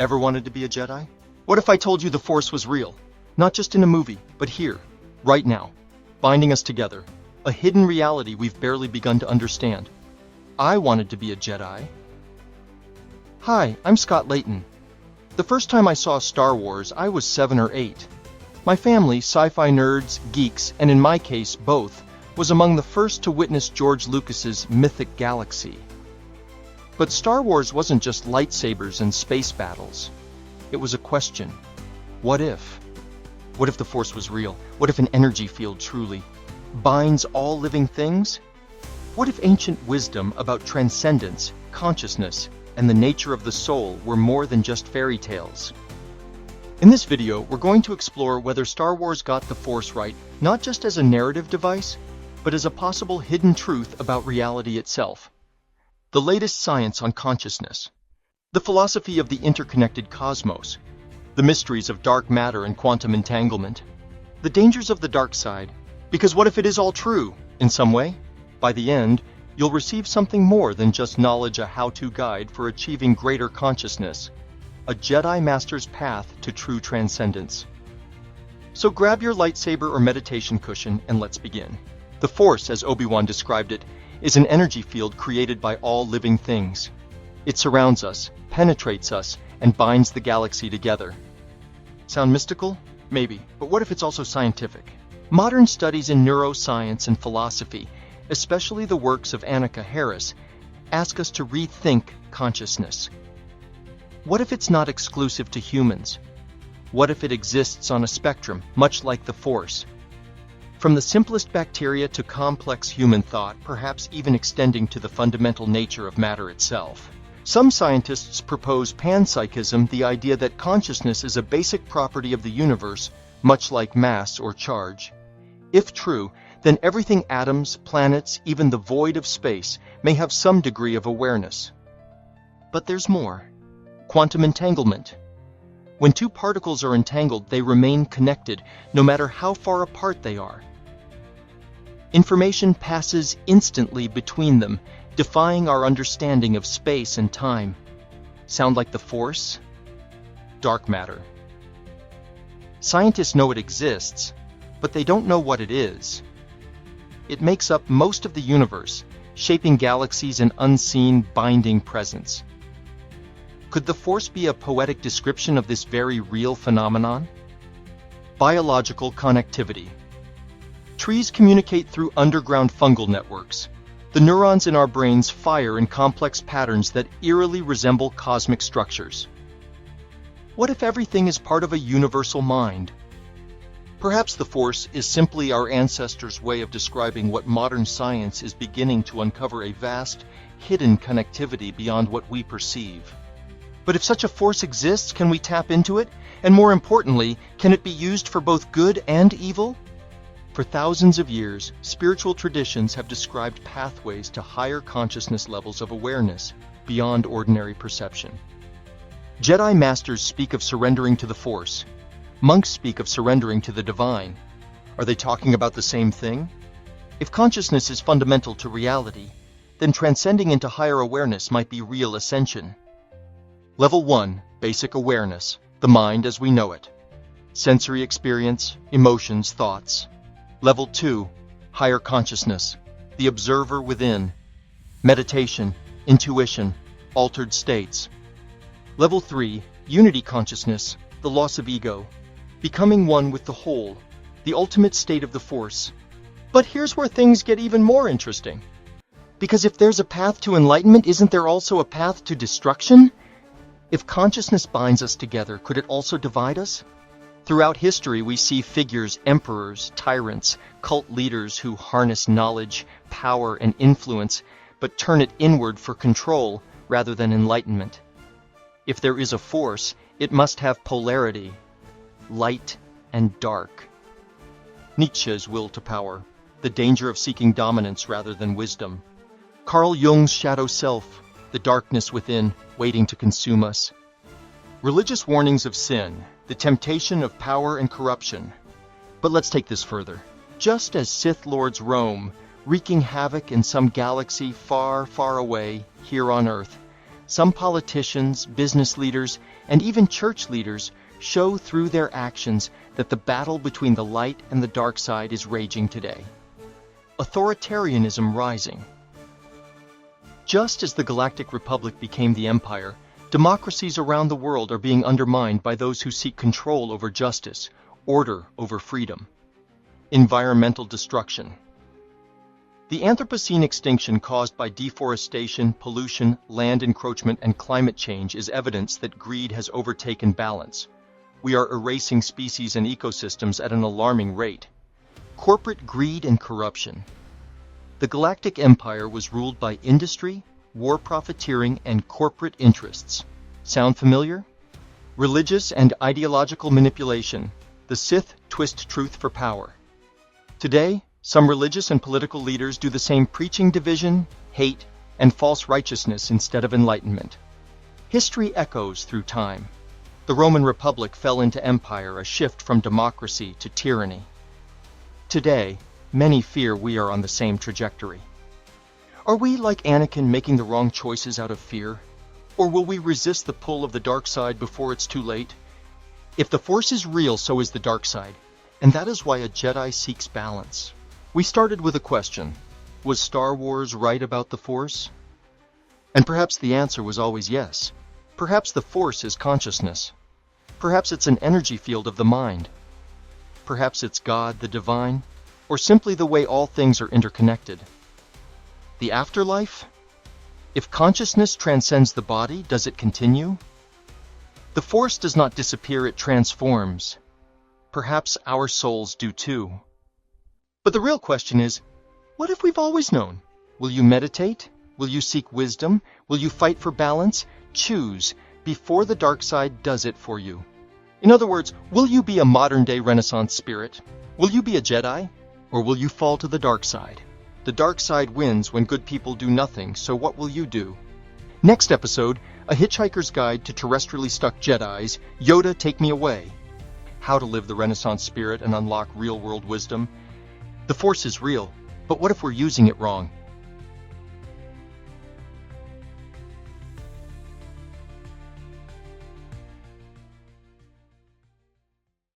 Ever wanted to be a Jedi? What if I told you the Force was real? Not just in a movie, but here, right now, binding us together. A hidden reality we've barely begun to understand. I wanted to be a Jedi. Hi, I'm Scott Layton. The first time I saw Star Wars, I was 7 or 8. My family, sci-fi nerds, geeks, and in my case, both, was among the first to witness George Lucas's mythic galaxy. But Star Wars wasn't just lightsabers and space battles. It was a question. What if? What if the Force was real? What if an energy field truly binds all living things? What if ancient wisdom about transcendence, consciousness, and the nature of the soul were more than just fairy tales? In this video, we're going to explore whether Star Wars got the Force right, not just as a narrative device, but as a possible hidden truth about reality itself. The latest science on consciousness, the philosophy of the interconnected cosmos, the mysteries of dark matter and quantum entanglement, the dangers of the dark side, because what if it is all true, in some way? By the end, you'll receive something more than just knowledge, a how-to guide for achieving greater consciousness, a Jedi Master's path to true transcendence. So grab your lightsaber or meditation cushion and let's begin. The Force, as Obi-Wan described it, is an energy field created by all living things. It surrounds us, penetrates us, and binds the galaxy together. Sound mystical? Maybe, but what if it's also scientific? Modern studies in neuroscience and philosophy, especially the works of Annika Harris, ask us to rethink consciousness. What if it's not exclusive to humans? What if it exists on a spectrum, much like the Force? From the simplest bacteria to complex human thought, perhaps even extending to the fundamental nature of matter itself. Some scientists propose panpsychism, the idea that consciousness is a basic property of the universe, much like mass or charge. If true, then everything, atoms, planets, even the void of space, may have some degree of awareness. But there's more. Quantum entanglement. When two particles are entangled, they remain connected, no matter how far apart they are. Information passes instantly between them, defying our understanding of space and time. Sound like the Force? Dark matter. Scientists know it exists, but they don't know what it is. It makes up most of the universe, shaping galaxies and unseen, binding presence. Could the Force be a poetic description of this very real phenomenon? Biological connectivity. Trees communicate through underground fungal networks. The neurons in our brains fire in complex patterns that eerily resemble cosmic structures. What if everything is part of a universal mind? Perhaps the Force is simply our ancestors' way of describing what modern science is beginning to uncover, a vast, hidden connectivity beyond what we perceive. But if such a force exists, can we tap into it? And more importantly, can it be used for both good and evil? For thousands of years, spiritual traditions have described pathways to higher consciousness levels of awareness beyond ordinary perception. Jedi Masters speak of surrendering to the Force. Monks speak of surrendering to the divine. Are they talking about the same thing? If consciousness is fundamental to reality, then transcending into higher awareness might be real ascension. Level 1, basic awareness, the mind as we know it. Sensory experience, emotions, thoughts. Level 2, higher consciousness, the observer within. Meditation, intuition, altered states. Level 3, unity consciousness, the loss of ego, becoming one with the whole, the ultimate state of the Force. But here's where things get even more interesting. Because if there's a path to enlightenment, isn't there also a path to destruction? If consciousness binds us together, could it also divide us? Throughout history, we see figures, emperors, tyrants, cult leaders who harness knowledge, power, and influence, but turn it inward for control rather than enlightenment. If there is a Force, it must have polarity, light and dark. Nietzsche's will to power, the danger of seeking dominance rather than wisdom. Carl Jung's shadow self, the darkness within, waiting to consume us. Religious warnings of sin, the temptation of power and corruption. But let's take this further. Just as Sith Lords roam, wreaking havoc in some galaxy far, far away, here on Earth, Some politicians, business leaders, and even church leaders show through their actions that the battle between the light and the dark side is raging today. Authoritarianism rising. Just as the Galactic Republic became the empire, democracies around the world are being undermined by those who seek control over justice, order over freedom. Environmental destruction. The Anthropocene extinction caused by deforestation, pollution, land encroachment, and climate change is evidence that greed has overtaken balance. We are erasing species and ecosystems at an alarming rate. Corporate greed and corruption. The Galactic Empire was ruled by industry, war profiteering, and corporate interests. Sound familiar? Religious and ideological manipulation. The Sith twist truth for power. Today, some religious and political leaders do the same, preaching division, hate, and false righteousness instead of enlightenment. History echoes through time. The Roman Republic fell into empire, a shift from democracy to tyranny. Today, many fear we are on the same trajectory. Are we, like Anakin, making the wrong choices out of fear? Or will we resist the pull of the dark side before it's too late? If the Force is real, so is the dark side, and that is why a Jedi seeks balance. We started with a question: was Star Wars right about the Force? And perhaps the answer was always yes. Perhaps the Force is consciousness. Perhaps it's an energy field of the mind. Perhaps it's God, the divine, or simply the way all things are interconnected. The afterlife? If consciousness transcends the body, does it continue? The Force does not disappear, it transforms. Perhaps our souls do too. But the real question is, what if we've always known? Will you meditate? Will you seek wisdom? Will you fight for balance? Choose before the dark side does it for you. In other words, will you be a modern-day Renaissance spirit? Will you be a Jedi? Or will you fall to the dark side? The dark side wins when good people do nothing, so what will you do? Next episode, A Hitchhiker's Guide to Terrestrially Stuck Jedis, Yoda, Take Me Away. How to live the Renaissance spirit and unlock real-world wisdom. The Force is real, but what if we're using it wrong?